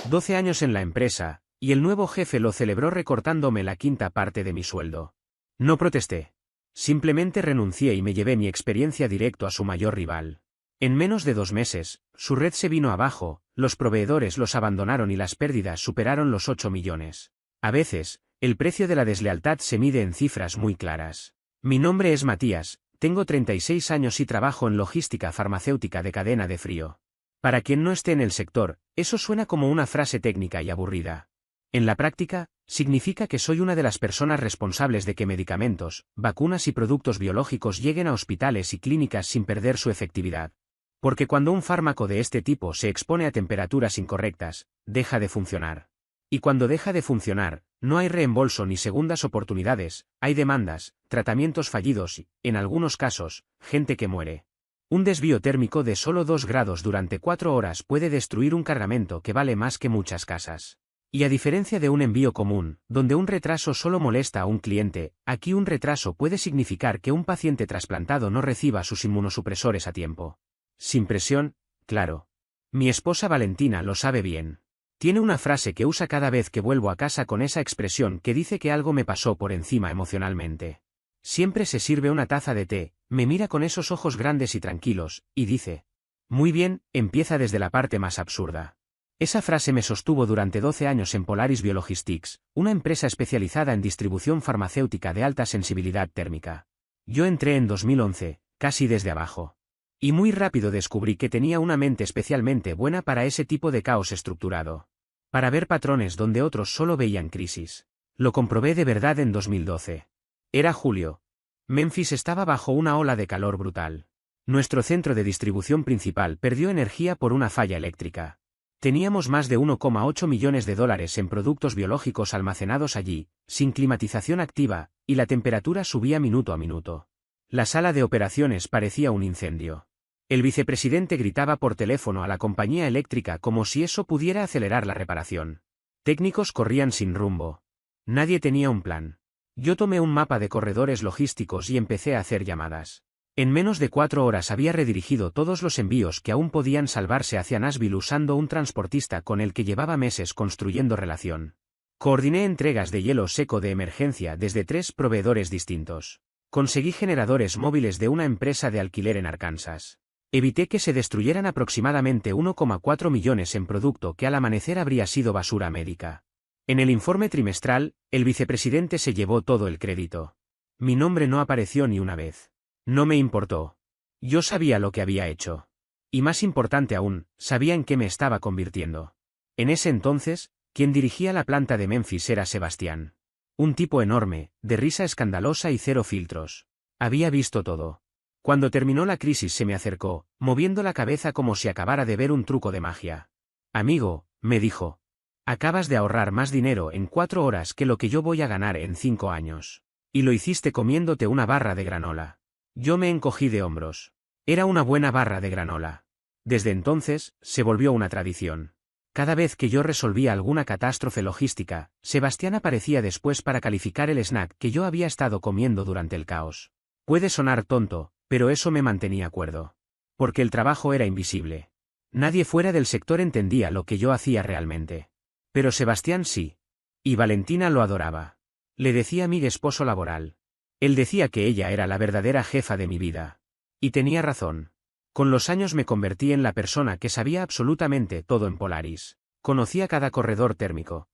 12 años en la empresa, y el nuevo jefe lo celebró recortándome la quinta parte de mi sueldo. No protesté. Simplemente renuncié y me llevé mi experiencia directo a su mayor rival. En menos de 2 meses, su red se vino abajo, los proveedores los abandonaron y las pérdidas superaron los 8 millones. A veces, el precio de la deslealtad se mide en cifras muy claras. Mi nombre es Matías, tengo 36 años y trabajo en logística farmacéutica de cadena de frío. Para quien no esté en el sector, eso suena como una frase técnica y aburrida. En la práctica, significa que soy una de las personas responsables de que medicamentos, vacunas y productos biológicos lleguen a hospitales y clínicas sin perder su efectividad. Porque cuando un fármaco de este tipo se expone a temperaturas incorrectas, deja de funcionar. Y cuando deja de funcionar, no hay reembolso ni segundas oportunidades, hay demandas, tratamientos fallidos y, en algunos casos, gente que muere. Un desvío térmico de solo 2 grados durante 4 horas puede destruir un cargamento que vale más que muchas casas. Y a diferencia de un envío común, donde un retraso solo molesta a un cliente, aquí un retraso puede significar que un paciente trasplantado no reciba sus inmunosupresores a tiempo. Sin presión, claro. Mi esposa Valentina lo sabe bien. Tiene una frase que usa cada vez que vuelvo a casa con esa expresión que dice que algo me pasó por encima emocionalmente. Siempre se sirve una taza de té, me mira con esos ojos grandes y tranquilos, y dice: muy bien, empieza desde la parte más absurda. Esa frase me sostuvo durante 12 años en Polaris Biologistics, una empresa especializada en distribución farmacéutica de alta sensibilidad térmica. Yo entré en 2011, casi desde abajo. Y muy rápido descubrí que tenía una mente especialmente buena para ese tipo de caos estructurado. Para ver patrones donde otros solo veían crisis. Lo comprobé de verdad en 2012. Era julio. Memphis estaba bajo una ola de calor brutal. Nuestro centro de distribución principal perdió energía por una falla eléctrica. Teníamos más de 1,8 millones de dólares en productos biológicos almacenados allí, sin climatización activa, y la temperatura subía minuto a minuto. La sala de operaciones parecía un incendio. El vicepresidente gritaba por teléfono a la compañía eléctrica como si eso pudiera acelerar la reparación. Técnicos corrían sin rumbo. Nadie tenía un plan. Yo tomé un mapa de corredores logísticos y empecé a hacer llamadas. En menos de 4 horas había redirigido todos los envíos que aún podían salvarse hacia Nashville usando un transportista con el que llevaba meses construyendo relación. Coordiné entregas de hielo seco de emergencia desde 3 proveedores distintos. Conseguí generadores móviles de una empresa de alquiler en Arkansas. Evité que se destruyeran aproximadamente 1,4 millones en producto que al amanecer habría sido basura médica. En el informe trimestral, el vicepresidente se llevó todo el crédito. Mi nombre no apareció ni una vez. No me importó. Yo sabía lo que había hecho. Y más importante aún, sabía en qué me estaba convirtiendo. En ese entonces, quien dirigía la planta de Memphis era Sebastián. Un tipo enorme, de risa escandalosa y 0 filtros. Había visto todo. Cuando terminó la crisis se me acercó, moviendo la cabeza como si acabara de ver un truco de magia. Amigo, me dijo. Acabas de ahorrar más dinero en 4 horas que lo que yo voy a ganar en 5 años. Y lo hiciste comiéndote una barra de granola. Yo me encogí de hombros. Era una buena barra de granola. Desde entonces, se volvió una tradición. Cada vez que yo resolvía alguna catástrofe logística, Sebastián aparecía después para calificar el snack que yo había estado comiendo durante el caos. Puede sonar tonto, pero eso me mantenía cuerdo. Porque el trabajo era invisible. Nadie fuera del sector entendía lo que yo hacía realmente. Pero Sebastián sí. Y Valentina lo adoraba. Le decía mi esposo laboral. Él decía que ella era la verdadera jefa de mi vida. Y tenía razón. Con los años me convertí en la persona que sabía absolutamente todo en Polaris. Conocía cada corredor térmico.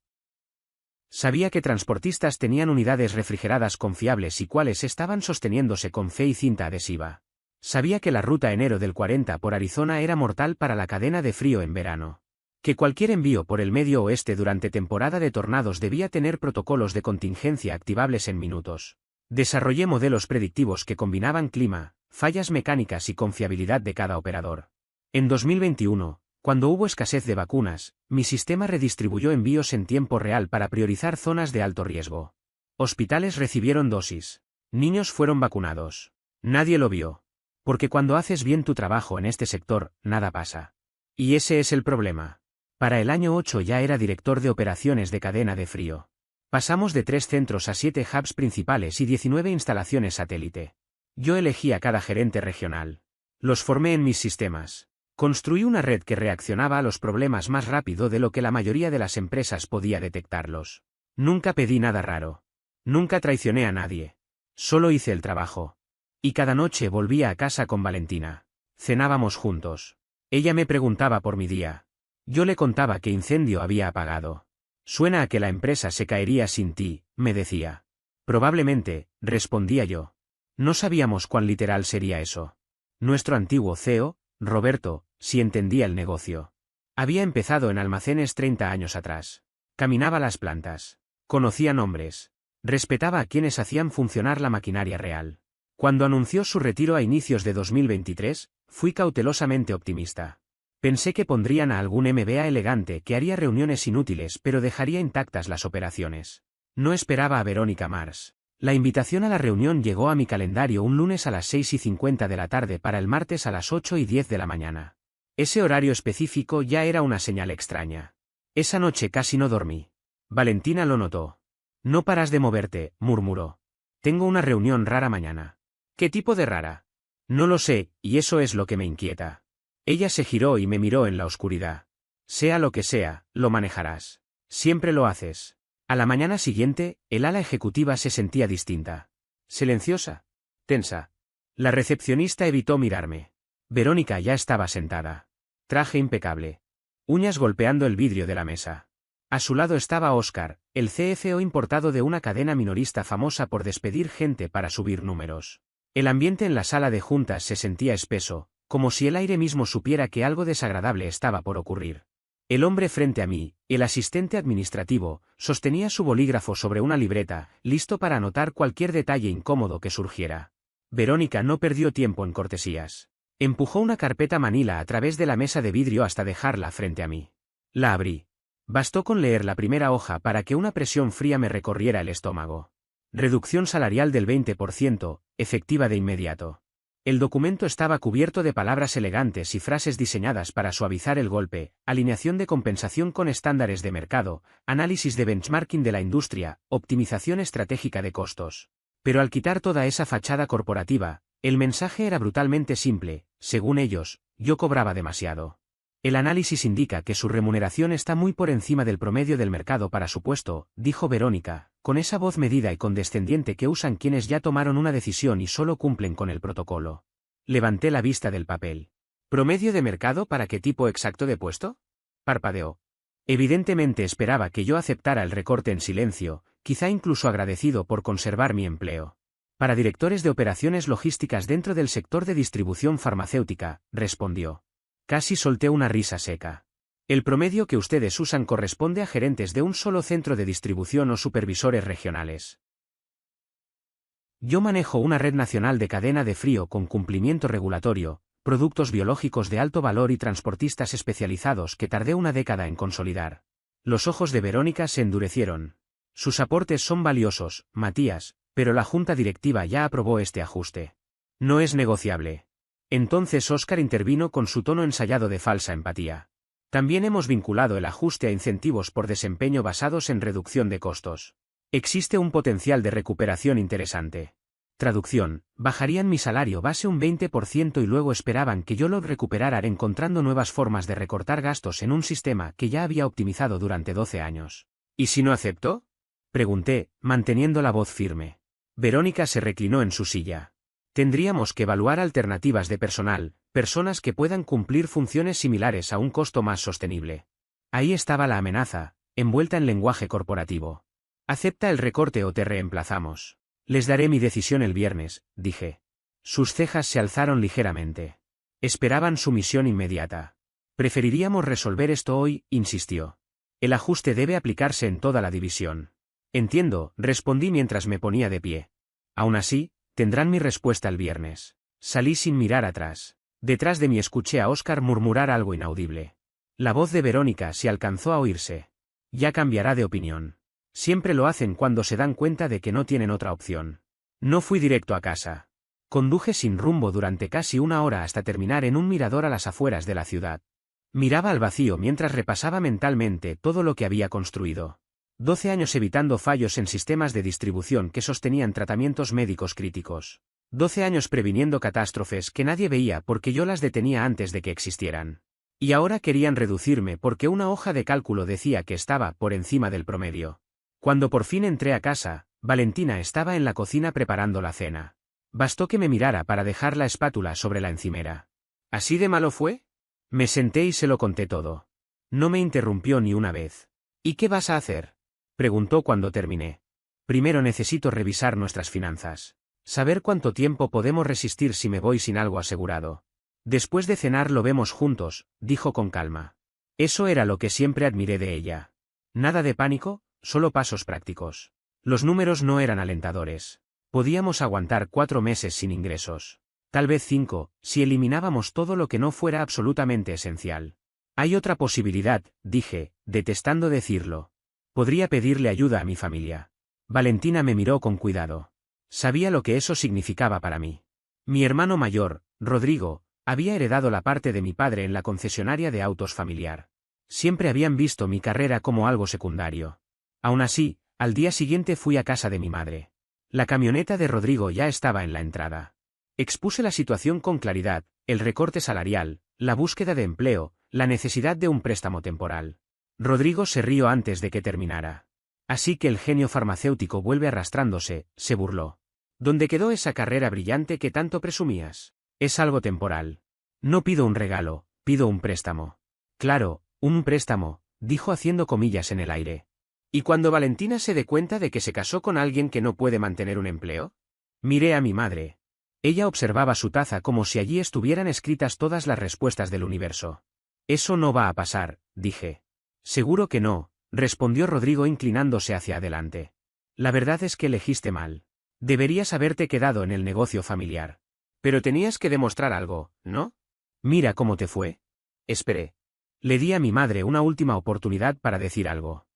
Sabía que transportistas tenían unidades refrigeradas confiables y cuáles estaban sosteniéndose con fe y cinta adhesiva. Sabía que la ruta enero del 40 por Arizona era mortal para la cadena de frío en verano. Que cualquier envío por el medio oeste durante temporada de tornados debía tener protocolos de contingencia activables en minutos. Desarrollé modelos predictivos que combinaban clima, fallas mecánicas y confiabilidad de cada operador. En 2021, cuando hubo escasez de vacunas, mi sistema redistribuyó envíos en tiempo real para priorizar zonas de alto riesgo. Hospitales recibieron dosis. Niños fueron vacunados. Nadie lo vio. Porque cuando haces bien tu trabajo en este sector, nada pasa. Y ese es el problema. Para el año 8 ya era director de operaciones de cadena de frío. Pasamos de 3 centros a 7 hubs principales y 19 instalaciones satélite. Yo elegí a cada gerente regional. Los formé en mis sistemas. Construí una red que reaccionaba a los problemas más rápido de lo que la mayoría de las empresas podía detectarlos. Nunca pedí nada raro. Nunca traicioné a nadie. Solo hice el trabajo. Y cada noche volvía a casa con Valentina. Cenábamos juntos. Ella me preguntaba por mi día. Yo le contaba qué incendio había apagado. Suena a que la empresa se caería sin ti, me decía. Probablemente, respondía yo. No sabíamos cuán literal sería eso. Nuestro antiguo CEO, Roberto, sí entendía el negocio. Había empezado en almacenes 30 años atrás. Caminaba las plantas. Conocía nombres. Respetaba a quienes hacían funcionar la maquinaria real. Cuando anunció su retiro a inicios de 2023, fui cautelosamente optimista. Pensé que pondrían a algún MBA elegante que haría reuniones inútiles pero dejaría intactas las operaciones. No esperaba a Verónica Mars. La invitación a la reunión llegó a mi calendario un lunes a las 6:50 de la tarde para el martes a las 8:10 de la mañana. Ese horario específico ya era una señal extraña. Esa noche casi no dormí. Valentina lo notó. No paras de moverte, murmuró. Tengo una reunión rara mañana. ¿Qué tipo de rara? No lo sé, y eso es lo que me inquieta. Ella se giró y me miró en la oscuridad. Sea lo que sea, lo manejarás. Siempre lo haces. A la mañana siguiente, el ala ejecutiva se sentía distinta. Silenciosa. Tensa. La recepcionista evitó mirarme. Verónica ya estaba sentada. Traje impecable. Uñas golpeando el vidrio de la mesa. A su lado estaba Oscar, el CFO importado de una cadena minorista famosa por despedir gente para subir números. El ambiente en la sala de juntas se sentía espeso, como si el aire mismo supiera que algo desagradable estaba por ocurrir. El hombre frente a mí, el asistente administrativo, sostenía su bolígrafo sobre una libreta, listo para anotar cualquier detalle incómodo que surgiera. Verónica no perdió tiempo en cortesías. Empujó una carpeta manila a través de la mesa de vidrio hasta dejarla frente a mí. La abrí. Bastó con leer la primera hoja para que una presión fría me recorriera el estómago. Reducción salarial del 20%, efectiva de inmediato. El documento estaba cubierto de palabras elegantes y frases diseñadas para suavizar el golpe, alineación de compensación con estándares de mercado, análisis de benchmarking de la industria, optimización estratégica de costos. Pero al quitar toda esa fachada corporativa, el mensaje era brutalmente simple. Según ellos, yo cobraba demasiado. El análisis indica que su remuneración está muy por encima del promedio del mercado para su puesto, dijo Verónica, con esa voz medida y condescendiente que usan quienes ya tomaron una decisión y solo cumplen con el protocolo. Levanté la vista del papel. ¿Promedio de mercado para qué tipo exacto de puesto? Parpadeó. Evidentemente esperaba que yo aceptara el recorte en silencio, quizá incluso agradecido por conservar mi empleo. Para directores de operaciones logísticas dentro del sector de distribución farmacéutica, respondió. Casi solté una risa seca. El promedio que ustedes usan corresponde a gerentes de un solo centro de distribución o supervisores regionales. Yo manejo una red nacional de cadena de frío con cumplimiento regulatorio, productos biológicos de alto valor y transportistas especializados que tardé una década en consolidar. Los ojos de Verónica se endurecieron. Sus aportes son valiosos, Matías, pero la junta directiva ya aprobó este ajuste. No es negociable. Entonces Oscar intervino con su tono ensayado de falsa empatía. También hemos vinculado el ajuste a incentivos por desempeño basados en reducción de costos. Existe un potencial de recuperación interesante. Traducción, bajarían mi salario base un 20% y luego esperaban que yo lo recuperara encontrando nuevas formas de recortar gastos en un sistema que ya había optimizado durante 12 años. ¿Y si no acepto? Pregunté, manteniendo la voz firme. Verónica se reclinó en su silla. Tendríamos que evaluar alternativas de personal, personas que puedan cumplir funciones similares a un costo más sostenible. Ahí estaba la amenaza, envuelta en lenguaje corporativo. Acepta el recorte o te reemplazamos. Les daré mi decisión el viernes, dije. Sus cejas se alzaron ligeramente. Esperaban sumisión inmediata. Preferiríamos resolver esto hoy, insistió. El ajuste debe aplicarse en toda la división. Entiendo, respondí mientras me ponía de pie. Aún así, tendrán mi respuesta el viernes. Salí sin mirar atrás. Detrás de mí escuché a Oscar murmurar algo inaudible. La voz de Verónica se alcanzó a oírse. Ya cambiará de opinión. Siempre lo hacen cuando se dan cuenta de que no tienen otra opción. No fui directo a casa. Conduje sin rumbo durante casi una hora hasta terminar en un mirador a las afueras de la ciudad. Miraba al vacío mientras repasaba mentalmente todo lo que había construido. 12 años evitando fallos en sistemas de distribución que sostenían tratamientos médicos críticos. 12 años previniendo catástrofes que nadie veía porque yo las detenía antes de que existieran. Y ahora querían reducirme porque una hoja de cálculo decía que estaba por encima del promedio. Cuando por fin entré a casa, Valentina estaba en la cocina preparando la cena. Bastó que me mirara para dejar la espátula sobre la encimera. ¿Así de malo fue? Me senté y se lo conté todo. No me interrumpió ni una vez. ¿Y qué vas a hacer?, preguntó cuando terminé. Primero necesito revisar nuestras finanzas. Saber cuánto tiempo podemos resistir si me voy sin algo asegurado. Después de cenar lo vemos juntos, dijo con calma. Eso era lo que siempre admiré de ella. Nada de pánico, solo pasos prácticos. Los números no eran alentadores. Podíamos aguantar 4 meses sin ingresos. Tal vez 5, si eliminábamos todo lo que no fuera absolutamente esencial. Hay otra posibilidad, dije, detestando decirlo. Podría pedirle ayuda a mi familia. Valentina me miró con cuidado. Sabía lo que eso significaba para mí. Mi hermano mayor, Rodrigo, había heredado la parte de mi padre en la concesionaria de autos familiar. Siempre habían visto mi carrera como algo secundario. Aún así, al día siguiente fui a casa de mi madre. La camioneta de Rodrigo ya estaba en la entrada. Expuse la situación con claridad, el recorte salarial, la búsqueda de empleo, la necesidad de un préstamo temporal. Rodrigo se rió antes de que terminara. Así que el genio farmacéutico vuelve arrastrándose, se burló. ¿Dónde quedó esa carrera brillante que tanto presumías? Es algo temporal. No pido un regalo, pido un préstamo. Claro, un préstamo, dijo haciendo comillas en el aire. ¿Y cuando Valentina se dé cuenta de que se casó con alguien que no puede mantener un empleo? Miré a mi madre. Ella observaba su taza como si allí estuvieran escritas todas las respuestas del universo. Eso no va a pasar, dije. Seguro que no, respondió Rodrigo inclinándose hacia adelante. La verdad es que elegiste mal. Deberías haberte quedado en el negocio familiar. Pero tenías que demostrar algo, ¿no? Mira cómo te fue. Esperé. Le di a mi madre una última oportunidad para decir algo.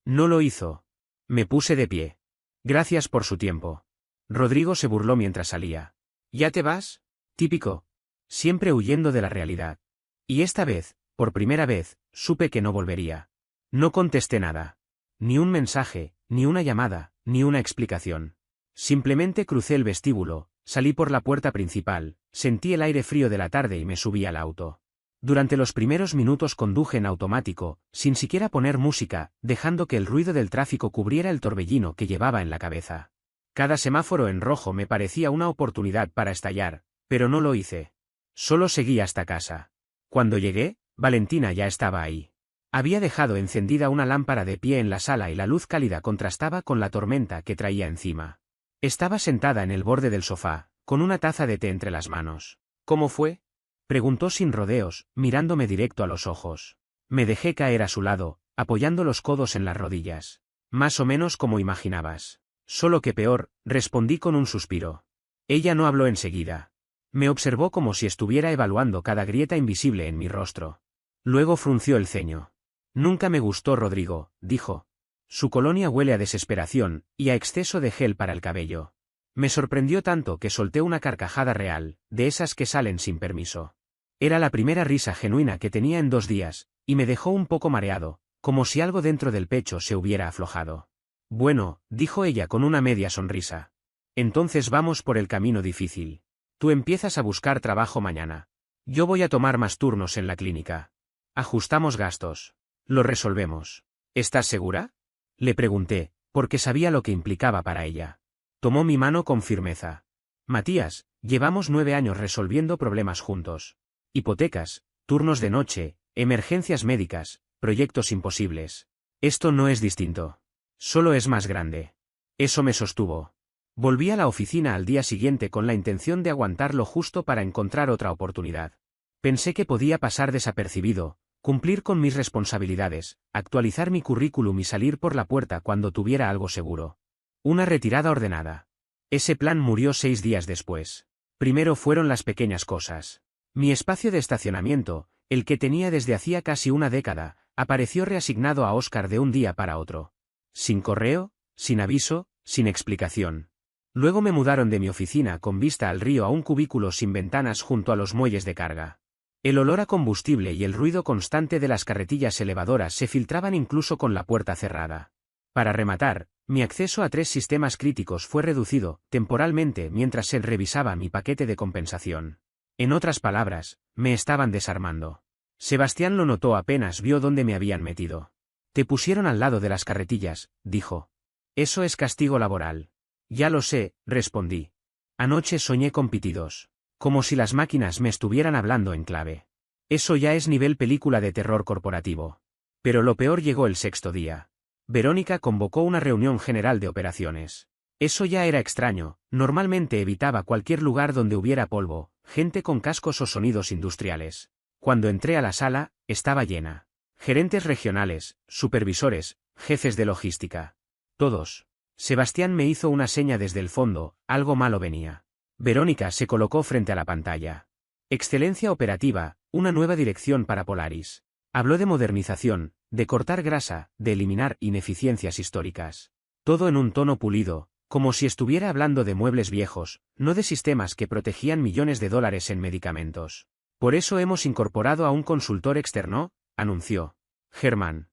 No lo hizo. Me puse de pie. Gracias por su tiempo. Rodrigo se burló mientras salía. ¿Ya te vas? Típico. Siempre huyendo de la realidad. Y esta vez, por primera vez, supe que no volvería. No contesté nada. Ni un mensaje, ni una llamada, ni una explicación. Simplemente crucé el vestíbulo, salí por la puerta principal, sentí el aire frío de la tarde y me subí al auto. Durante los primeros minutos conduje en automático, sin siquiera poner música, dejando que el ruido del tráfico cubriera el torbellino que llevaba en la cabeza. Cada semáforo en rojo me parecía una oportunidad para estallar, pero no lo hice. Solo seguí hasta casa. Cuando llegué, Valentina ya estaba ahí. Había dejado encendida una lámpara de pie en la sala y la luz cálida contrastaba con la tormenta que traía encima. Estaba sentada en el borde del sofá, con una taza de té entre las manos. ¿Cómo fue?, preguntó sin rodeos, mirándome directo a los ojos. Me dejé caer a su lado, apoyando los codos en las rodillas. Más o menos como imaginabas. Solo que peor, respondí con un suspiro. Ella no habló enseguida. Me observó como si estuviera evaluando cada grieta invisible en mi rostro. Luego frunció el ceño. Nunca me gustó Rodrigo, dijo. Su colonia huele a desesperación, y a exceso de gel para el cabello. Me sorprendió tanto que solté una carcajada real, de esas que salen sin permiso. Era la primera risa genuina que tenía en 2 días, y me dejó un poco mareado, como si algo dentro del pecho se hubiera aflojado. Bueno, dijo ella con una media sonrisa. Entonces vamos por el camino difícil. Tú empiezas a buscar trabajo mañana. Yo voy a tomar más turnos en la clínica. Ajustamos gastos. Lo resolvemos. ¿Estás segura?, le pregunté, porque sabía lo que implicaba para ella. Tomó mi mano con firmeza. Matías, llevamos 9 años resolviendo problemas juntos. Hipotecas, turnos de noche, emergencias médicas, proyectos imposibles. Esto no es distinto. Solo es más grande. Eso me sostuvo. Volví a la oficina al día siguiente con la intención de aguantar lo justo para encontrar otra oportunidad. Pensé que podía pasar desapercibido, cumplir con mis responsabilidades, actualizar mi currículum y salir por la puerta cuando tuviera algo seguro. Una retirada ordenada. Ese plan murió 6 días después. Primero fueron las pequeñas cosas. Mi espacio de estacionamiento, el que tenía desde hacía casi una década, apareció reasignado a Óscar de un día para otro. Sin correo, sin aviso, sin explicación. Luego me mudaron de mi oficina con vista al río a un cubículo sin ventanas junto a los muelles de carga. El olor a combustible y el ruido constante de las carretillas elevadoras se filtraban incluso con la puerta cerrada. Para rematar, Mi acceso a 3 sistemas críticos fue reducido, temporalmente, mientras se revisaba mi paquete de compensación. En otras palabras, me estaban desarmando. Sebastián lo notó apenas vio dónde me habían metido. Te pusieron al lado de las carretillas, dijo. Eso es castigo laboral. Ya lo sé, respondí. Anoche soñé con pitidos. Como si las máquinas me estuvieran hablando en clave. Eso ya es nivel película de terror corporativo. Pero lo peor llegó el 6º día. Verónica convocó una reunión general de operaciones. Eso ya era extraño, normalmente evitaba cualquier lugar donde hubiera polvo, gente con cascos o sonidos industriales. Cuando entré a la sala, estaba llena. Gerentes regionales, supervisores, jefes de logística. Todos. Sebastián me hizo una seña desde el fondo, algo malo venía. Verónica se colocó frente a la pantalla. Excelencia operativa, una nueva dirección para Polaris. Habló de modernización, de cortar grasa, de eliminar ineficiencias históricas. Todo en un tono pulido, como si estuviera hablando de muebles viejos, no de sistemas que protegían millones de dólares en medicamentos. Por eso hemos incorporado a un consultor externo, anunció. Germán.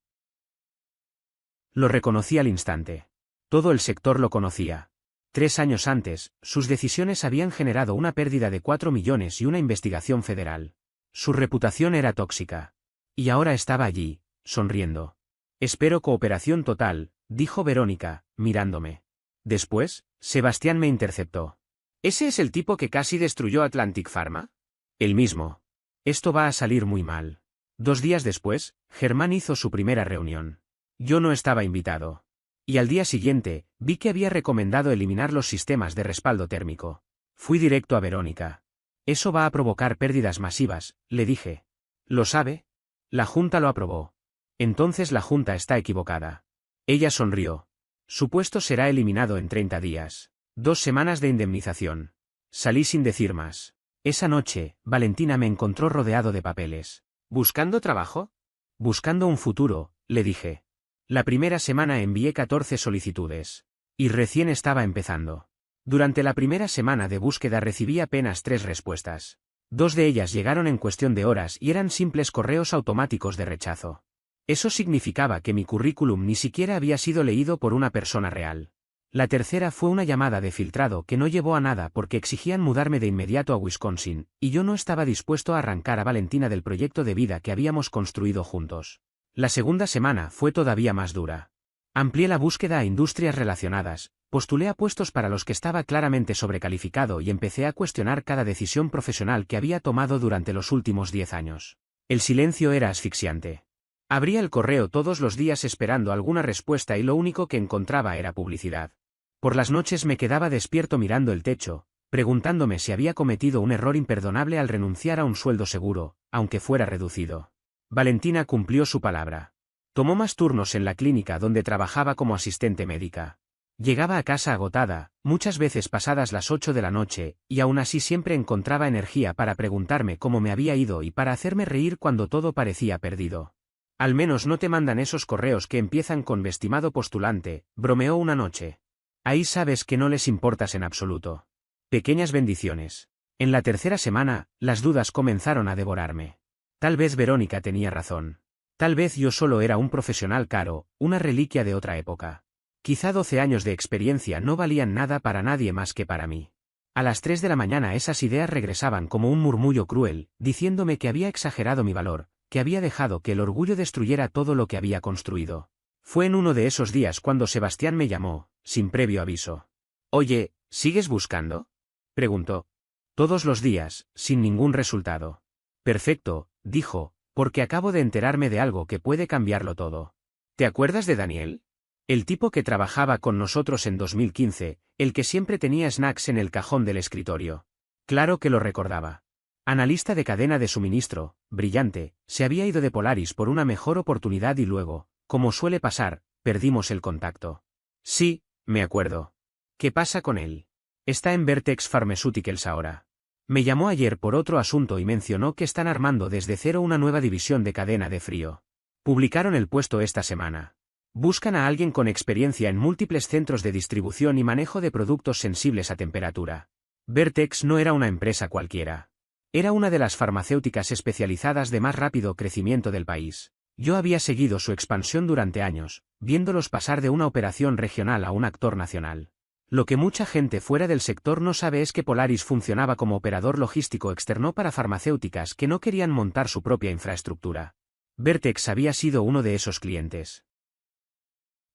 Lo reconocí al instante. Todo el sector lo conocía. 3 años antes, sus decisiones habían generado una pérdida de 4 millones y una investigación federal. Su reputación era tóxica. Y ahora estaba allí, sonriendo. Espero cooperación total, dijo Verónica, mirándome. Después, Sebastián me interceptó. ¿Ese es el tipo que casi destruyó Atlantic Pharma? El mismo. Esto va a salir muy mal. 2 días después, Germán hizo su primera reunión. Yo no estaba invitado. Y al día siguiente, vi que había recomendado eliminar los sistemas de respaldo térmico. Fui directo a Verónica. Eso va a provocar pérdidas masivas, le dije. ¿Lo sabe? La Junta lo aprobó. Entonces la Junta está equivocada. Ella sonrió. Su puesto será eliminado en 30 días. 2 semanas de indemnización. Salí sin decir más. Esa noche, Valentina me encontró rodeado de papeles. ¿Buscando trabajo? Buscando un futuro, le dije. La primera semana envié 14 solicitudes. Y recién estaba empezando. Durante la primera semana de búsqueda recibí apenas 3 respuestas. 2 de ellas llegaron en cuestión de horas y eran simples correos automáticos de rechazo. Eso significaba que mi currículum ni siquiera había sido leído por una persona real. La tercera fue una llamada de filtrado que no llevó a nada porque exigían mudarme de inmediato a Wisconsin, y yo no estaba dispuesto a arrancar a Valentina del proyecto de vida que habíamos construido juntos. La segunda semana fue todavía más dura. Amplié la búsqueda a industrias relacionadas, postulé a puestos para los que estaba claramente sobrecalificado y empecé a cuestionar cada decisión profesional que había tomado durante los últimos 10 años. El silencio era asfixiante. Abría el correo todos los días esperando alguna respuesta y lo único que encontraba era publicidad. Por las noches me quedaba despierto mirando el techo, preguntándome si había cometido un error imperdonable al renunciar a un sueldo seguro, aunque fuera reducido. Valentina cumplió su palabra. Tomó más turnos en la clínica donde trabajaba como asistente médica. Llegaba a casa agotada, muchas veces pasadas las 8 de la noche, y aún así siempre encontraba energía para preguntarme cómo me había ido y para hacerme reír cuando todo parecía perdido. Al menos no te mandan esos correos que empiezan con "estimado postulante", bromeó una noche. Ahí sabes que no les importas en absoluto. Pequeñas bendiciones. En la tercera semana, las dudas comenzaron a devorarme. Tal vez Verónica tenía razón. Tal vez yo solo era un profesional caro, una reliquia de otra época. Quizá 12 años de experiencia no valían nada para nadie más que para mí. A las 3 de la mañana esas ideas regresaban como un murmullo cruel, diciéndome que había exagerado mi valor, que había dejado que el orgullo destruyera todo lo que había construido. Fue en uno de esos días cuando Sebastián me llamó, sin previo aviso. «Oye, ¿sigues buscando?», preguntó. Todos los días, sin ningún resultado. «Perfecto», dijo, «porque acabo de enterarme de algo que puede cambiarlo todo». ¿Te acuerdas de Daniel? El tipo que trabajaba con nosotros en 2015, el que siempre tenía snacks en el cajón del escritorio. Claro que lo recordaba. Analista de cadena de suministro, brillante, se había ido de Polaris por una mejor oportunidad y luego, como suele pasar, perdimos el contacto. Sí, me acuerdo. ¿Qué pasa con él? Está en Vertex Pharmaceuticals ahora. Me llamó ayer por otro asunto y mencionó que están armando desde cero una nueva división de cadena de frío. Publicaron el puesto esta semana. Buscan a alguien con experiencia en múltiples centros de distribución y manejo de productos sensibles a temperatura. Vertex no era una empresa cualquiera. Era una de las farmacéuticas especializadas de más rápido crecimiento del país. Yo había seguido su expansión durante años, viéndolos pasar de una operación regional a un actor nacional. Lo que mucha gente fuera del sector no sabe es que Polaris funcionaba como operador logístico externo para farmacéuticas que no querían montar su propia infraestructura. Vertex había sido uno de esos clientes.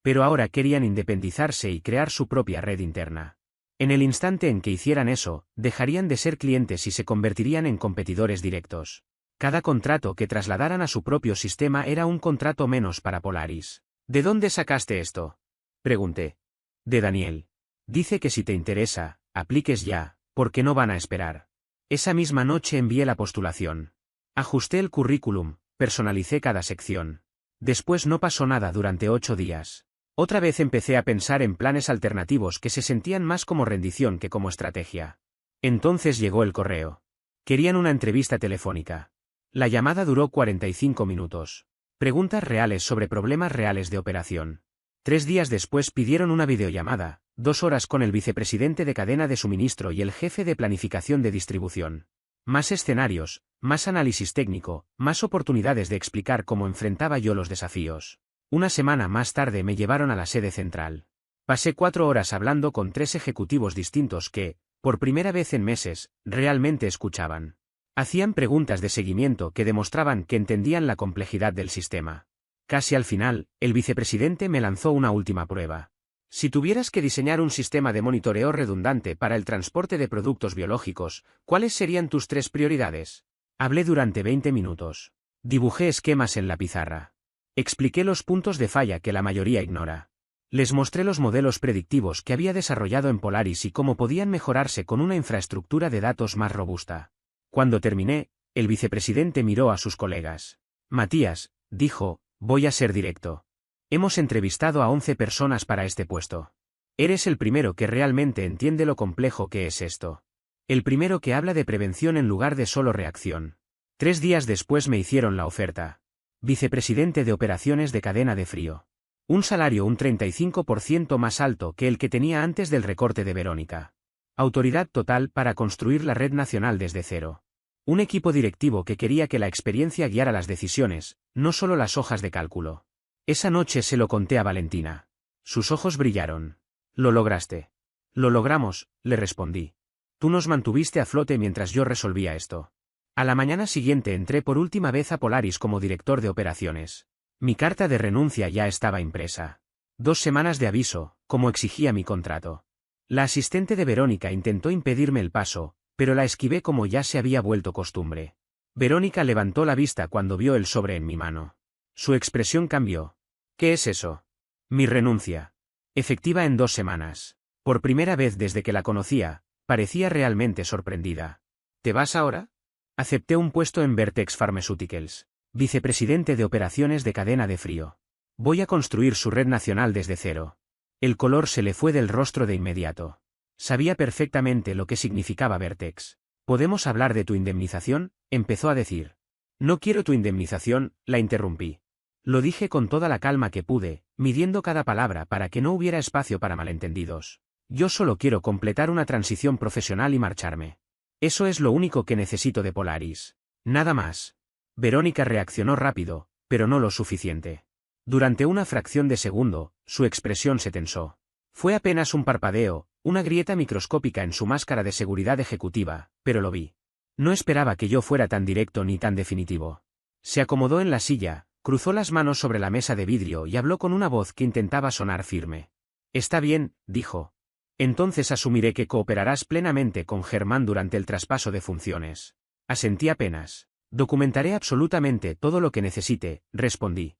Pero ahora querían independizarse y crear su propia red interna. En el instante en que hicieran eso, dejarían de ser clientes y se convertirían en competidores directos. Cada contrato que trasladaran a su propio sistema era un contrato menos para Polaris. ¿De dónde sacaste esto?, pregunté. De Daniel. Dice que si te interesa, apliques ya, porque no van a esperar. Esa misma noche envié la postulación. Ajusté el currículum, personalicé cada sección. Después no pasó nada durante 8 días. Otra vez empecé a pensar en planes alternativos que se sentían más como rendición que como estrategia. Entonces llegó el correo. Querían una entrevista telefónica. La llamada duró 45 minutos. Preguntas reales sobre problemas reales de operación. 3 días después pidieron una videollamada, 2 horas con el vicepresidente de cadena de suministro y el jefe de planificación de distribución. Más escenarios, más análisis técnico, más oportunidades de explicar cómo enfrentaba yo los desafíos. Una semana más tarde me llevaron a la sede central. Pasé 4 horas hablando con 3 ejecutivos distintos que, por primera vez en meses, realmente escuchaban. Hacían preguntas de seguimiento que demostraban que entendían la complejidad del sistema. Casi al final, el vicepresidente me lanzó una última prueba. Si tuvieras que diseñar un sistema de monitoreo redundante para el transporte de productos biológicos, ¿cuáles serían tus 3 prioridades? Hablé durante 20 minutos. Dibujé esquemas en la pizarra. Expliqué los puntos de falla que la mayoría ignora. Les mostré los modelos predictivos que había desarrollado en Polaris y cómo podían mejorarse con una infraestructura de datos más robusta. Cuando terminé, el vicepresidente miró a sus colegas. Matías, dijo, voy a ser directo. Hemos entrevistado a 11 personas para este puesto. Eres el primero que realmente entiende lo complejo que es esto. El primero que habla de prevención en lugar de solo reacción. 3 días después me hicieron la oferta. Vicepresidente de operaciones de cadena de frío. Un salario un 35% más alto que el que tenía antes del recorte de Verónica. Autoridad total para construir la red nacional desde cero. Un equipo directivo que quería que la experiencia guiara las decisiones, no solo las hojas de cálculo. Esa noche se lo conté a Valentina. Sus ojos brillaron. Lo lograste. Lo logramos, le respondí. Tú nos mantuviste a flote mientras yo resolvía esto. A la mañana siguiente entré por última vez a Polaris como director de operaciones. Mi carta de renuncia ya estaba impresa. 2 semanas de aviso, como exigía mi contrato. La asistente de Verónica intentó impedirme el paso, pero la esquivé como ya se había vuelto costumbre. Verónica levantó la vista cuando vio el sobre en mi mano. Su expresión cambió. ¿Qué es eso? Mi renuncia. Efectiva en 2 semanas. Por primera vez desde que la conocía, parecía realmente sorprendida. ¿Te vas ahora? Acepté un puesto en Vertex Pharmaceuticals, vicepresidente de operaciones de cadena de frío. Voy a construir su red nacional desde cero. El color se le fue del rostro de inmediato. Sabía perfectamente lo que significaba Vertex. ¿Podemos hablar de tu indemnización?, empezó a decir. No quiero tu indemnización, la interrumpí. Lo dije con toda la calma que pude, midiendo cada palabra para que no hubiera espacio para malentendidos. Yo solo quiero completar una transición profesional y marcharme. Eso es lo único que necesito de Polaris. Nada más. Verónica reaccionó rápido, pero no lo suficiente. Durante una fracción de segundo, su expresión se tensó. Fue apenas un parpadeo, una grieta microscópica en su máscara de seguridad ejecutiva, pero lo vi. No esperaba que yo fuera tan directo ni tan definitivo. Se acomodó en la silla, cruzó las manos sobre la mesa de vidrio y habló con una voz que intentaba sonar firme. Está bien, dijo. Entonces asumiré que cooperarás plenamente con Germán durante el traspaso de funciones. Asentí apenas. Documentaré absolutamente todo lo que necesite, respondí.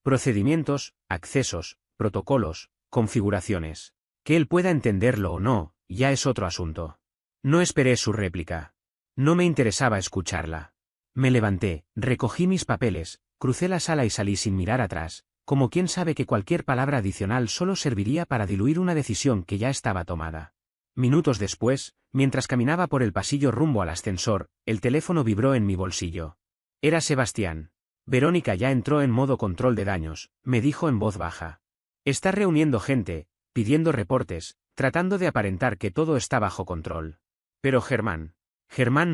Procedimientos, accesos, protocolos, configuraciones. Que él pueda entenderlo o no, ya es otro asunto. No esperé su réplica. No me interesaba escucharla. Me levanté, recogí mis papeles, crucé la sala y salí sin mirar atrás, como quien sabe que cualquier palabra adicional solo serviría para diluir una decisión que ya estaba tomada. Minutos después, mientras caminaba por el pasillo rumbo al ascensor, el teléfono vibró en mi bolsillo. Era Sebastián. Verónica ya entró en modo control de daños, me dijo en voz baja. Está reuniendo gente, pidiendo reportes, tratando de aparentar que todo está bajo control. Pero Germán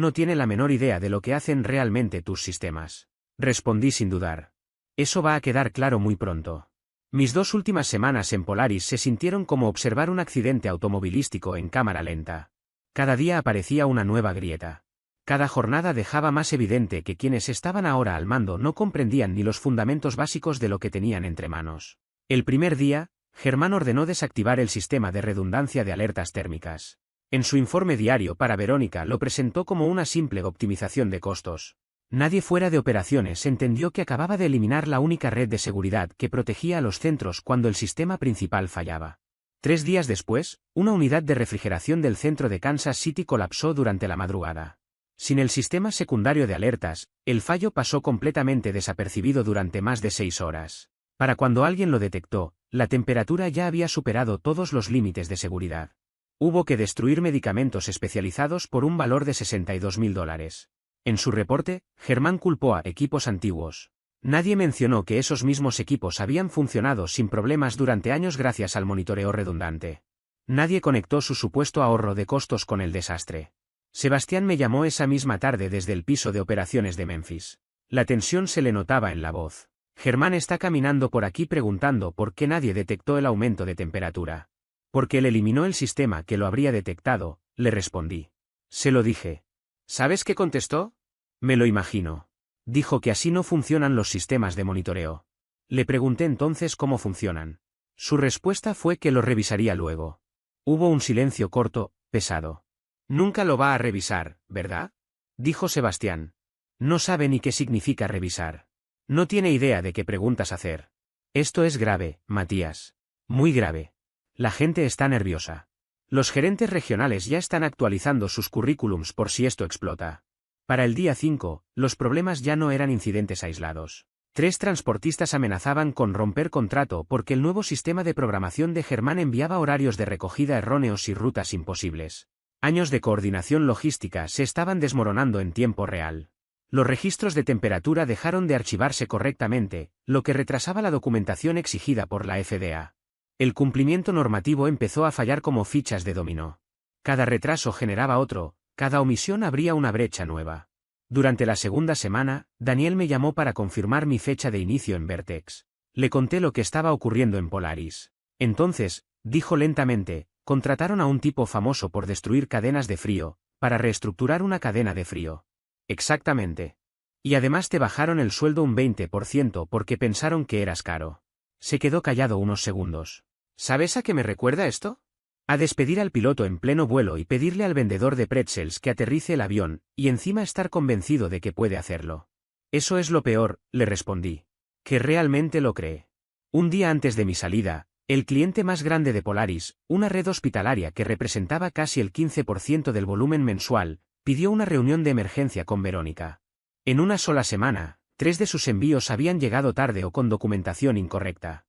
no tiene la menor idea de lo que hacen realmente tus sistemas. Respondí sin dudar. Eso va a quedar claro muy pronto. Mis 2 últimas semanas en Polaris se sintieron como observar un accidente automovilístico en cámara lenta. Cada día aparecía una nueva grieta. Cada jornada dejaba más evidente que quienes estaban ahora al mando no comprendían ni los fundamentos básicos de lo que tenían entre manos. El primer día, Germán ordenó desactivar el sistema de redundancia de alertas térmicas. En su informe diario para Verónica lo presentó como una simple optimización de costos. Nadie fuera de operaciones entendió que acababa de eliminar la única red de seguridad que protegía a los centros cuando el sistema principal fallaba. 3 días después, una unidad de refrigeración del centro de Kansas City colapsó durante la madrugada. Sin el sistema secundario de alertas, el fallo pasó completamente desapercibido durante más de 6 horas. Para cuando alguien lo detectó, la temperatura ya había superado todos los límites de seguridad. Hubo que destruir medicamentos especializados por un valor de $62.000. En su reporte, Germán culpó a equipos antiguos. Nadie mencionó que esos mismos equipos habían funcionado sin problemas durante años gracias al monitoreo redundante. Nadie conectó su supuesto ahorro de costos con el desastre. Sebastián me llamó esa misma tarde desde el piso de operaciones de Memphis. La tensión se le notaba en la voz. Germán está caminando por aquí preguntando por qué nadie detectó el aumento de temperatura. Porque él eliminó el sistema que lo habría detectado, le respondí. Se lo dije. ¿Sabes qué contestó? Me lo imagino. Dijo que así no funcionan los sistemas de monitoreo. Le pregunté entonces cómo funcionan. Su respuesta fue que lo revisaría luego. Hubo un silencio corto, pesado. Nunca lo va a revisar, ¿verdad? Dijo Sebastián. No sabe ni qué significa revisar. No tiene idea de qué preguntas hacer. Esto es grave, Matías. Muy grave. La gente está nerviosa. Los gerentes regionales ya están actualizando sus currículums por si esto explota. Para el día 5, los problemas ya no eran incidentes aislados. 3 transportistas amenazaban con romper contrato porque el nuevo sistema de programación de Germán enviaba horarios de recogida erróneos y rutas imposibles. Años de coordinación logística se estaban desmoronando en tiempo real. Los registros de temperatura dejaron de archivarse correctamente, lo que retrasaba la documentación exigida por la FDA. El cumplimiento normativo empezó a fallar como fichas de dominó. Cada retraso generaba otro, cada omisión abría una brecha nueva. Durante la segunda semana, Daniel me llamó para confirmar mi fecha de inicio en Vertex. Le conté lo que estaba ocurriendo en Polaris. Entonces, dijo lentamente, contrataron a un tipo famoso por destruir cadenas de frío, para reestructurar una cadena de frío. Exactamente. Y además te bajaron el sueldo un 20% porque pensaron que eras caro. Se quedó callado unos segundos. ¿Sabes a qué me recuerda esto? A despedir al piloto en pleno vuelo y pedirle al vendedor de pretzels que aterrice el avión, y encima estar convencido de que puede hacerlo. Eso es lo peor, le respondí. Que realmente lo cree. Un día antes de mi salida, el cliente más grande de Polaris, una red hospitalaria que representaba casi el 15% del volumen mensual, pidió una reunión de emergencia con Verónica. En una sola semana, 3 de sus envíos habían llegado tarde o con documentación incorrecta.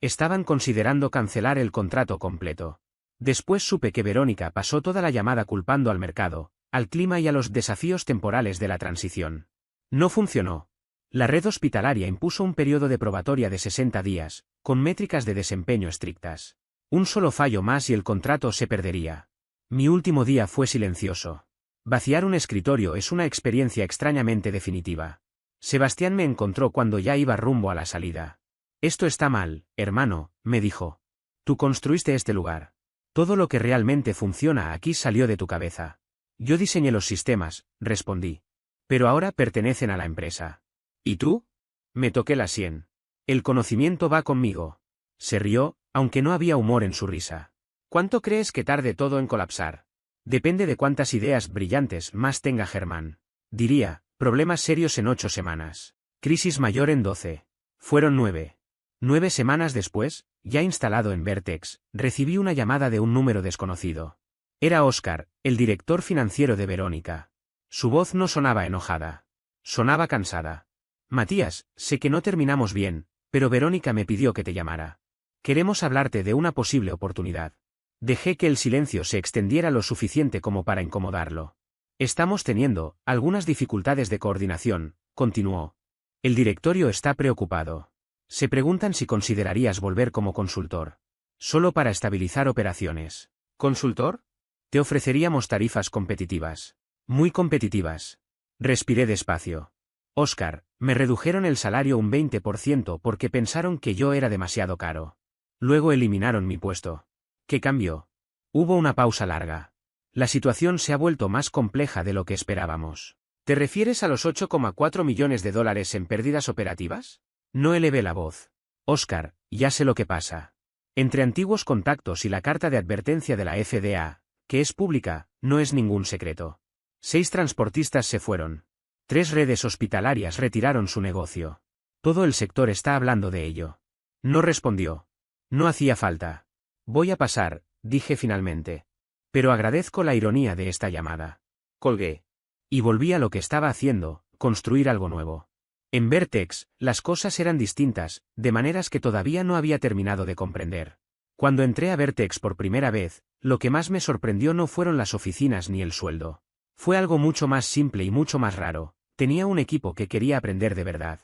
Estaban considerando cancelar el contrato completo. Después supe que Verónica pasó toda la llamada culpando al mercado, al clima y a los desafíos temporales de la transición. No funcionó. La red hospitalaria impuso un periodo de probatoria de 60 días, con métricas de desempeño estrictas. Un solo fallo más y el contrato se perdería. Mi último día fue silencioso. Vaciar un escritorio es una experiencia extrañamente definitiva. Sebastián me encontró cuando ya iba rumbo a la salida. Esto está mal, hermano, me dijo. Tú construiste este lugar. Todo lo que realmente funciona aquí salió de tu cabeza. Yo diseñé los sistemas, respondí. Pero ahora pertenecen a la empresa. ¿Y tú? Me toqué la sien. El conocimiento va conmigo. Se rió, aunque no había humor en su risa. ¿Cuánto crees que tarde todo en colapsar? Depende de cuántas ideas brillantes más tenga Germán. Diría, problemas serios en 8 semanas. Crisis mayor en 12. Fueron 9. 9 semanas después, ya instalado en Vertex, recibí una llamada de un número desconocido. Era Oscar, el director financiero de Verónica. Su voz no sonaba enojada. Sonaba cansada. Matías, sé que no terminamos bien, pero Verónica me pidió que te llamara. Queremos hablarte de una posible oportunidad. Dejé que el silencio se extendiera lo suficiente como para incomodarlo. Estamos teniendo algunas dificultades de coordinación, continuó. El directorio está preocupado. Se preguntan si considerarías volver como consultor. Solo para estabilizar operaciones. ¿Consultor? Te ofreceríamos tarifas competitivas. Muy competitivas. Respiré despacio. Oscar, me redujeron el salario un 20% porque pensaron que yo era demasiado caro. Luego eliminaron mi puesto. ¿Qué cambió? Hubo una pausa larga. La situación se ha vuelto más compleja de lo que esperábamos. ¿Te refieres a los 8,4 millones de dólares en pérdidas operativas? No elevé la voz. Oscar, ya sé lo que pasa. Entre antiguos contactos y la carta de advertencia de la FDA, que es pública, no es ningún secreto. 6 transportistas se fueron. 3 redes hospitalarias retiraron su negocio. Todo el sector está hablando de ello. No respondió. No hacía falta. Voy a pasar, dije finalmente. Pero agradezco la ironía de esta llamada. Colgué. Y volví a lo que estaba haciendo, construir algo nuevo. En Vertex, las cosas eran distintas, de maneras que todavía no había terminado de comprender. Cuando entré a Vertex por primera vez, lo que más me sorprendió no fueron las oficinas ni el sueldo. Fue algo mucho más simple y mucho más raro. Tenía un equipo que quería aprender de verdad.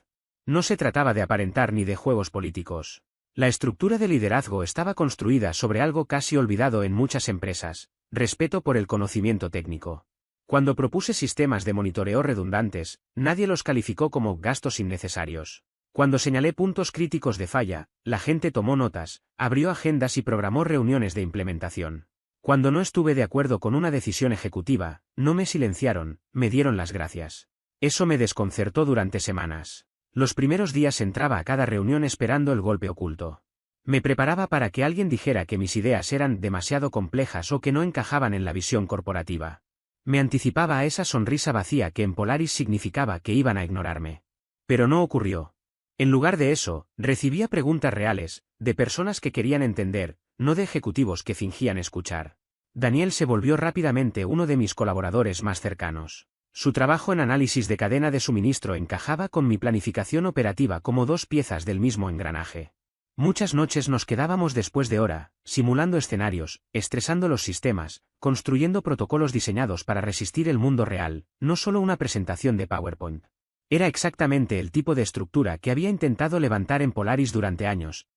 No se trataba de aparentar ni de juegos políticos. La estructura de liderazgo estaba construida sobre algo casi olvidado en muchas empresas: respeto por el conocimiento técnico. Cuando propuse sistemas de monitoreo redundantes, nadie los calificó como gastos innecesarios. Cuando señalé puntos críticos de falla, la gente tomó notas, abrió agendas y programó reuniones de implementación. Cuando no estuve de acuerdo con una decisión ejecutiva, no me silenciaron, me dieron las gracias. Eso me desconcertó durante semanas. Los primeros días entraba a cada reunión esperando el golpe oculto. Me preparaba para que alguien dijera que mis ideas eran demasiado complejas o que no encajaban en la visión corporativa. Me anticipaba a esa sonrisa vacía que en Polaris significaba que iban a ignorarme. Pero no ocurrió. En lugar de eso, recibía preguntas reales, de personas que querían entender, no de ejecutivos que fingían escuchar. Daniel se volvió rápidamente uno de mis colaboradores más cercanos. Su trabajo en análisis de cadena de suministro encajaba con mi planificación operativa como 2 piezas del mismo engranaje. Muchas noches nos quedábamos después de hora, simulando escenarios, estresando los sistemas, construyendo protocolos diseñados para resistir el mundo real, no solo una presentación de PowerPoint. Era exactamente el tipo de estructura que había intentado levantar en Polaris durante años,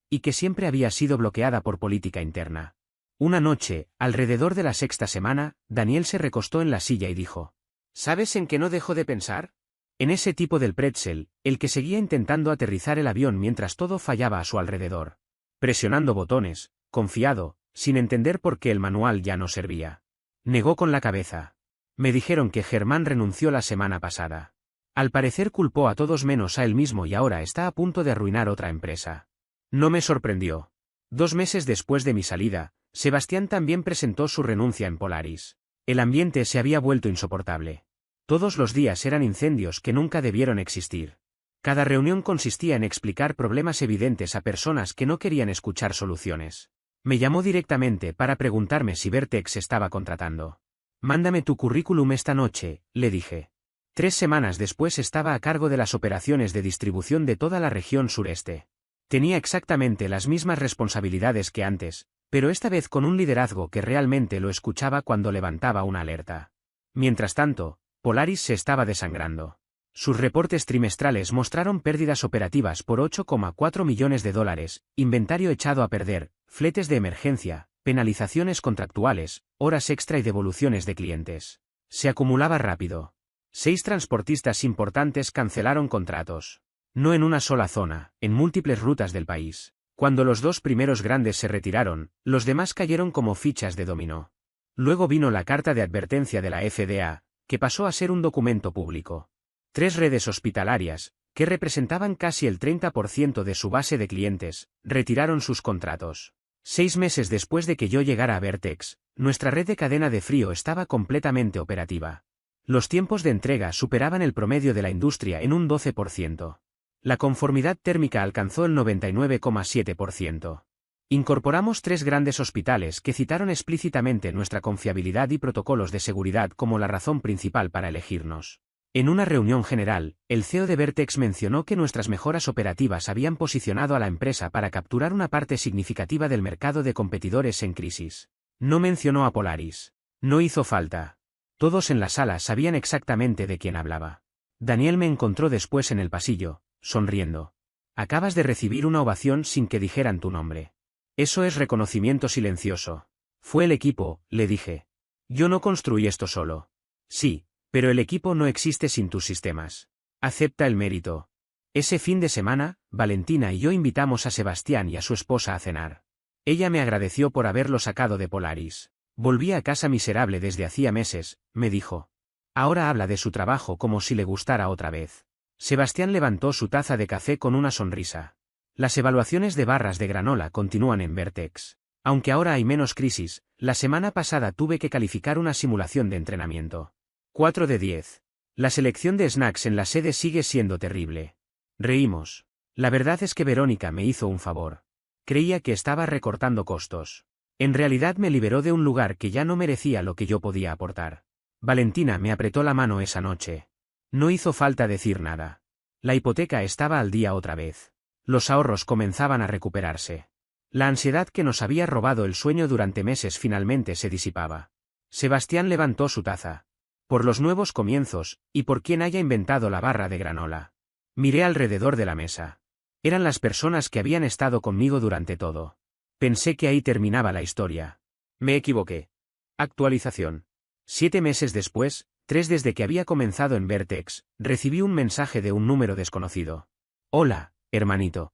y que siempre había sido bloqueada por política interna. Una noche, alrededor de la 6ª semana, Daniel se recostó en la silla y dijo: ¿sabes en qué no dejo de pensar? En ese tipo del pretzel, el que seguía intentando aterrizar el avión mientras todo fallaba a su alrededor. Presionando botones, confiado, sin entender por qué el manual ya no servía. Negó con la cabeza. Me dijeron que Germán renunció la semana pasada. Al parecer culpó a todos menos a él mismo y ahora está a punto de arruinar otra empresa. No me sorprendió. 2 meses después de mi salida, Sebastián también presentó su renuncia en Polaris. El ambiente se había vuelto insoportable. Todos los días eran incendios que nunca debieron existir. Cada reunión consistía en explicar problemas evidentes a personas que no querían escuchar soluciones. Me llamó directamente para preguntarme si Vertex estaba contratando. Mándame tu currículum esta noche, le dije. 3 semanas después estaba a cargo de las operaciones de distribución de toda la región sureste. Tenía exactamente las mismas responsabilidades que antes, pero esta vez con un liderazgo que realmente lo escuchaba cuando levantaba una alerta. Mientras tanto, Polaris se estaba desangrando. Sus reportes trimestrales mostraron pérdidas operativas por 8,4 millones de dólares, inventario echado a perder, fletes de emergencia, penalizaciones contractuales, horas extra y devoluciones de clientes. Se acumulaba rápido. 6 transportistas importantes cancelaron contratos. No en una sola zona, en múltiples rutas del país. Cuando los 2 primeros grandes se retiraron, los demás cayeron como fichas de dominó. Luego vino la carta de advertencia de la FDA, que pasó a ser un documento público. 3 redes hospitalarias, que representaban casi el 30% de su base de clientes, retiraron sus contratos. 6 meses después de que yo llegara a Vertex, nuestra red de cadena de frío estaba completamente operativa. Los tiempos de entrega superaban el promedio de la industria en un 12%. La conformidad térmica alcanzó el 99,7%. Incorporamos 3 grandes hospitales que citaron explícitamente nuestra confiabilidad y protocolos de seguridad como la razón principal para elegirnos. En una reunión general, el CEO de Vertex mencionó que nuestras mejoras operativas habían posicionado a la empresa para capturar una parte significativa del mercado de competidores en crisis. No mencionó a Polaris. No hizo falta. Todos en la sala sabían exactamente de quién hablaba. Daniel me encontró después en el pasillo, sonriendo. Acabas de recibir una ovación sin que dijeran tu nombre. Eso es reconocimiento silencioso. Fue el equipo, le dije. Yo no construí esto solo. Sí, pero el equipo no existe sin tus sistemas. Acepta el mérito. Ese fin de semana, Valentina y yo invitamos a Sebastián y a su esposa a cenar. Ella me agradeció por haberlo sacado de Polaris. Volví a casa miserable desde hacía meses, me dijo. Ahora habla de su trabajo como si le gustara otra vez. Sebastián levantó su taza de café con una sonrisa. Las evaluaciones de barras de granola continúan en Vertex. Aunque ahora hay menos crisis, la semana pasada tuve que calificar una simulación de entrenamiento. 4 de 10. La selección de snacks en la sede sigue siendo terrible. Reímos. La verdad es que Verónica me hizo un favor. Creía que estaba recortando costos. En realidad me liberó de un lugar que ya no merecía lo que yo podía aportar. Valentina me apretó la mano esa noche. No hizo falta decir nada. La hipoteca estaba al día otra vez. Los ahorros comenzaban a recuperarse. La ansiedad que nos había robado el sueño durante meses finalmente se disipaba. Sebastián levantó su taza. Por los nuevos comienzos, y por quien haya inventado la barra de granola. Miré alrededor de la mesa. Eran las personas que habían estado conmigo durante todo. Pensé que ahí terminaba la historia. Me equivoqué. Actualización. 7 meses después, 3 desde que había comenzado en Vertex, recibí un mensaje de un número desconocido. Hola, hermanito.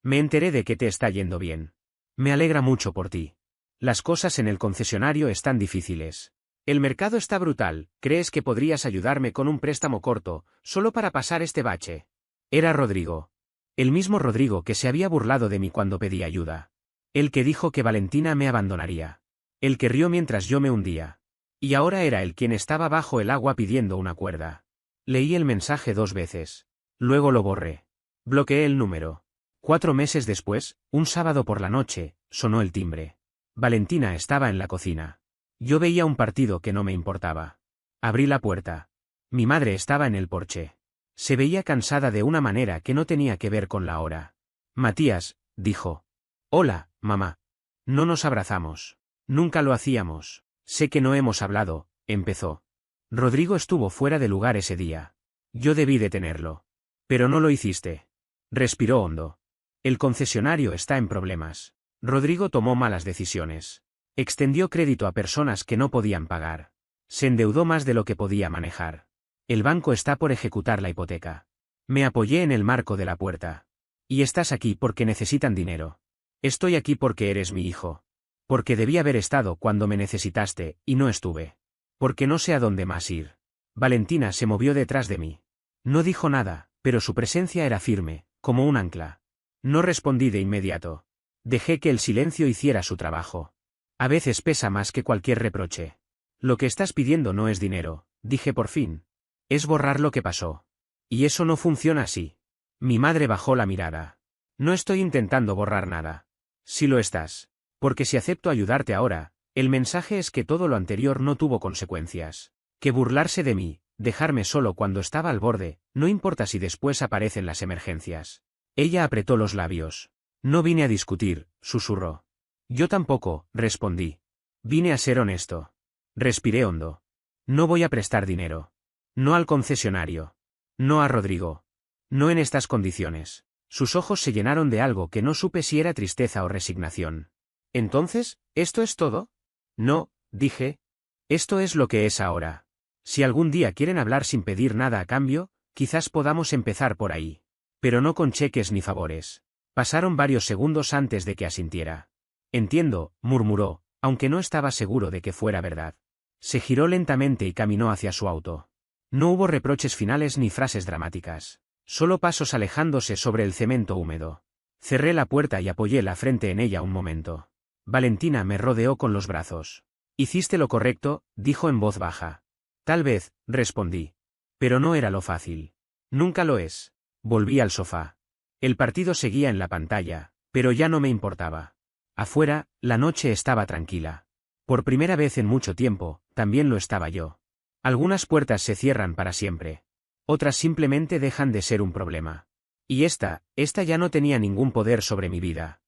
Me enteré de que te está yendo bien. Me alegra mucho por ti. Las cosas en el concesionario están difíciles. El mercado está brutal, ¿crees que podrías ayudarme con un préstamo corto, solo para pasar este bache? Era Rodrigo. El mismo Rodrigo que se había burlado de mí cuando pedí ayuda. El que dijo que Valentina me abandonaría. El que rió mientras yo me hundía. Y ahora era él quien estaba bajo el agua pidiendo una cuerda. Leí el mensaje 2 veces. Luego lo borré. Bloqueé el número. 4 meses después, un sábado por la noche, sonó el timbre. Valentina estaba en la cocina. Yo veía un partido que no me importaba. Abrí la puerta. Mi madre estaba en el porche. Se veía cansada de una manera que no tenía que ver con la hora. Matías, dijo. Hola, mamá. No nos abrazamos. Nunca lo hacíamos. Sé que no hemos hablado, empezó. Rodrigo estuvo fuera de lugar ese día. Yo debí detenerlo. Pero no lo hiciste. Respiró hondo. El concesionario está en problemas. Rodrigo tomó malas decisiones. Extendió crédito a personas que no podían pagar. Se endeudó más de lo que podía manejar. El banco está por ejecutar la hipoteca. Me apoyé en el marco de la puerta. Y estás aquí porque necesitan dinero. Estoy aquí porque eres mi hijo. Porque debí haber estado cuando me necesitaste, y no estuve. Porque no sé a dónde más ir. Valentina se movió detrás de mí. No dijo nada, pero su presencia era firme, como un ancla. No respondí de inmediato. Dejé que el silencio hiciera su trabajo. A veces pesa más que cualquier reproche. Lo que estás pidiendo no es dinero, dije por fin. Es borrar lo que pasó. Y eso no funciona así. Mi madre bajó la mirada. No estoy intentando borrar nada. Sí lo estás. Porque si acepto ayudarte ahora, el mensaje es que todo lo anterior no tuvo consecuencias. Que burlarse de mí, dejarme solo cuando estaba al borde, no importa si después aparecen las emergencias. Ella apretó los labios. No vine a discutir, susurró. Yo tampoco, respondí. Vine a ser honesto. Respiré hondo. No voy a prestar dinero. No al concesionario. No a Rodrigo. No en estas condiciones. Sus ojos se llenaron de algo que no supe si era tristeza o resignación. Entonces, ¿esto es todo? No, dije. Esto es lo que es ahora. Si algún día quieren hablar sin pedir nada a cambio, quizás podamos empezar por ahí. Pero no con cheques ni favores. Pasaron varios segundos antes de que asintiera. Entiendo, murmuró, aunque no estaba seguro de que fuera verdad. Se giró lentamente y caminó hacia su auto. No hubo reproches finales ni frases dramáticas. Solo pasos alejándose sobre el cemento húmedo. Cerré la puerta y apoyé la frente en ella un momento. Valentina me rodeó con los brazos. Hiciste lo correcto, dijo en voz baja. Tal vez, respondí. Pero no era lo fácil. Nunca lo es. Volví al sofá. El partido seguía en la pantalla, pero ya no me importaba. Afuera, la noche estaba tranquila. Por primera vez en mucho tiempo, también lo estaba yo. Algunas puertas se cierran para siempre. Otras simplemente dejan de ser un problema. Y esta ya no tenía ningún poder sobre mi vida.